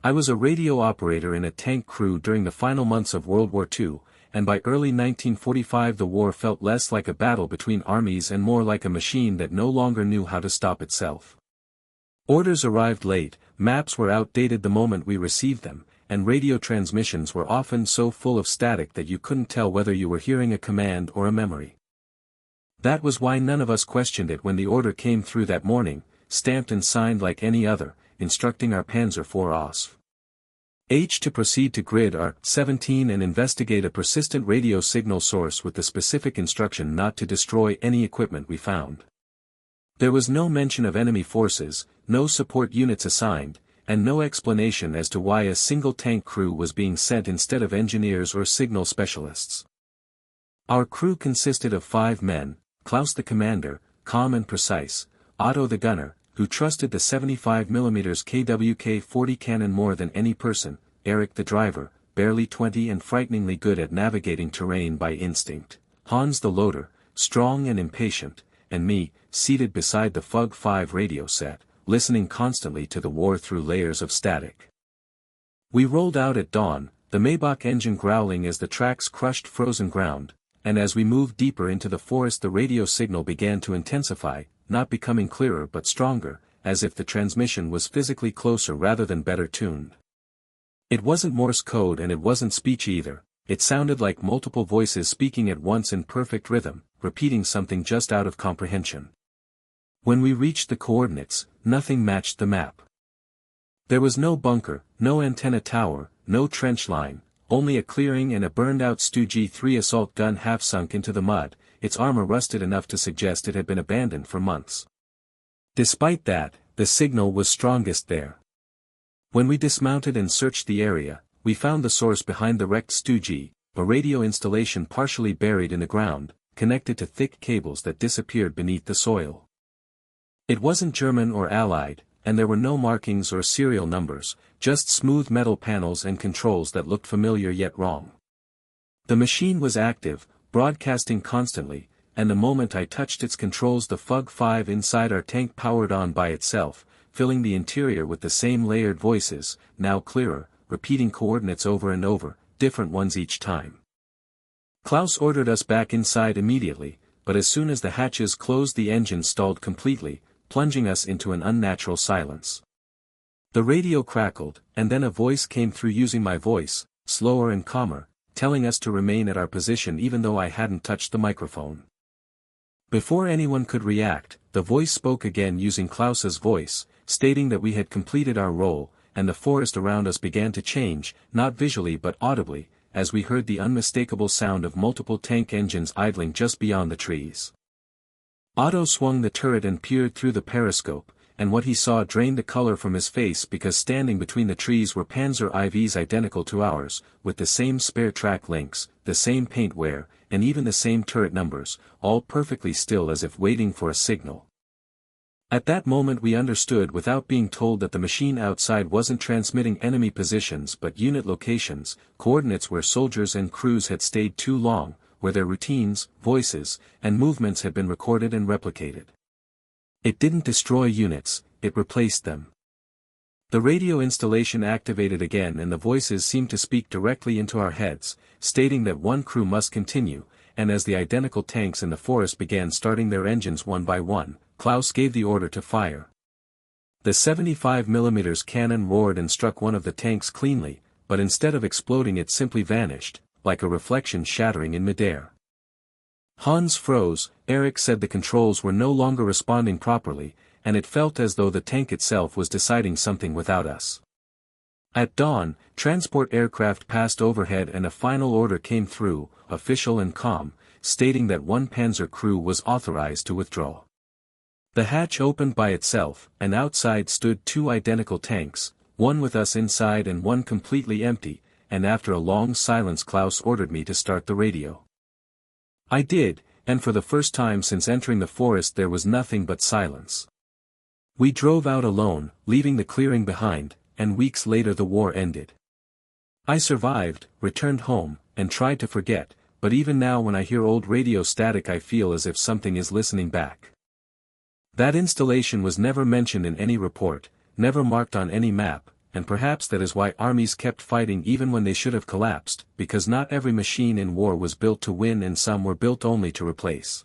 I was a radio operator in a tank crew during the final months of World War II, and by early 1945 the war felt less like a battle between armies and more like a machine that no longer knew how to stop itself. Orders arrived late, maps were outdated the moment we received them, and radio transmissions were often so full of static that you couldn't tell whether you were hearing a command or a memory. That was why none of us questioned it when the order came through that morning, stamped and signed like any other, instructing our Panzer IV OSF H to proceed to grid R-17 and investigate a persistent radio signal source with the specific instruction not to destroy any equipment we found. There was no mention of enemy forces, no support units assigned, and no explanation as to why a single tank crew was being sent instead of engineers or signal specialists. Our crew consisted of 5 men, Klaus the commander, calm and precise, Otto the gunner, who trusted the 75mm KWK-40 cannon more than any person, Eric the driver, barely 20 and frighteningly good at navigating terrain by instinct, Hans the loader, strong and impatient, and me, seated beside the FUG 5 radio set, listening constantly to the war through layers of static. We rolled out at dawn, the Maybach engine growling as the tracks crushed frozen ground, and as we moved deeper into the forest the radio signal began to intensify, not becoming clearer but stronger, as if the transmission was physically closer rather than better tuned. It wasn't Morse code and it wasn't speech either, it sounded like multiple voices speaking at once in perfect rhythm, repeating something just out of comprehension. When we reached the coordinates, nothing matched the map. There was no bunker, no antenna tower, no trench line, only a clearing and a burned-out Stu G3 assault gun half sunk into the mud, its armor rusted enough to suggest it had been abandoned for months. Despite that, the signal was strongest there. When we dismounted and searched the area, we found the source behind the wrecked Stu G, a radio installation partially buried in the ground, connected to thick cables that disappeared beneath the soil. It wasn't German or Allied, and there were no markings or serial numbers, just smooth metal panels and controls that looked familiar yet wrong. The machine was active, broadcasting constantly, and the moment I touched its controls the FUG 5 inside our tank powered on by itself, filling the interior with the same layered voices, now clearer, repeating coordinates over and over, different ones each time. Klaus ordered us back inside immediately, but as soon as the hatches closed the engine stalled completely, plunging us into an unnatural silence. The radio crackled, and then a voice came through using my voice, slower and calmer, telling us to remain at our position even though I hadn't touched the microphone. Before anyone could react, the voice spoke again using Klaus's voice, stating that we had completed our role, and the forest around us began to change, not visually but audibly, as we heard the unmistakable sound of multiple tank engines idling just beyond the trees. Otto swung the turret and peered through the periscope, and what he saw drained the color from his face because standing between the trees were Panzer IVs identical to ours, with the same spare track links, the same paint wear, and even the same turret numbers, all perfectly still as if waiting for a signal. At that moment we understood without being told that the machine outside wasn't transmitting enemy positions but unit locations, coordinates where soldiers and crews had stayed too long, where their routines, voices, and movements had been recorded and replicated. It didn't destroy units, it replaced them. The radio installation activated again and the voices seemed to speak directly into our heads, stating that one crew must continue, and as the identical tanks in the forest began starting their engines one by one, Klaus gave the order to fire. The 75mm cannon roared and struck one of the tanks cleanly, but instead of exploding it simply vanished, like a reflection shattering in midair. Hans froze, Eric said the controls were no longer responding properly, and it felt as though the tank itself was deciding something without us. At dawn, transport aircraft passed overhead and a final order came through, official and calm, stating that one Panzer crew was authorized to withdraw. The hatch opened by itself, and outside stood 2 identical tanks, one with us inside and one completely empty, and after a long silence Klaus ordered me to start the radio. I did, and for the first time since entering the forest there was nothing but silence. We drove out alone, leaving the clearing behind, and weeks later the war ended. I survived, returned home, and tried to forget, but even now when I hear old radio static I feel as if something is listening back. That installation was never mentioned in any report, never marked on any map, and perhaps that is why armies kept fighting even when they should have collapsed, because not every machine in war was built to win and some were built only to replace.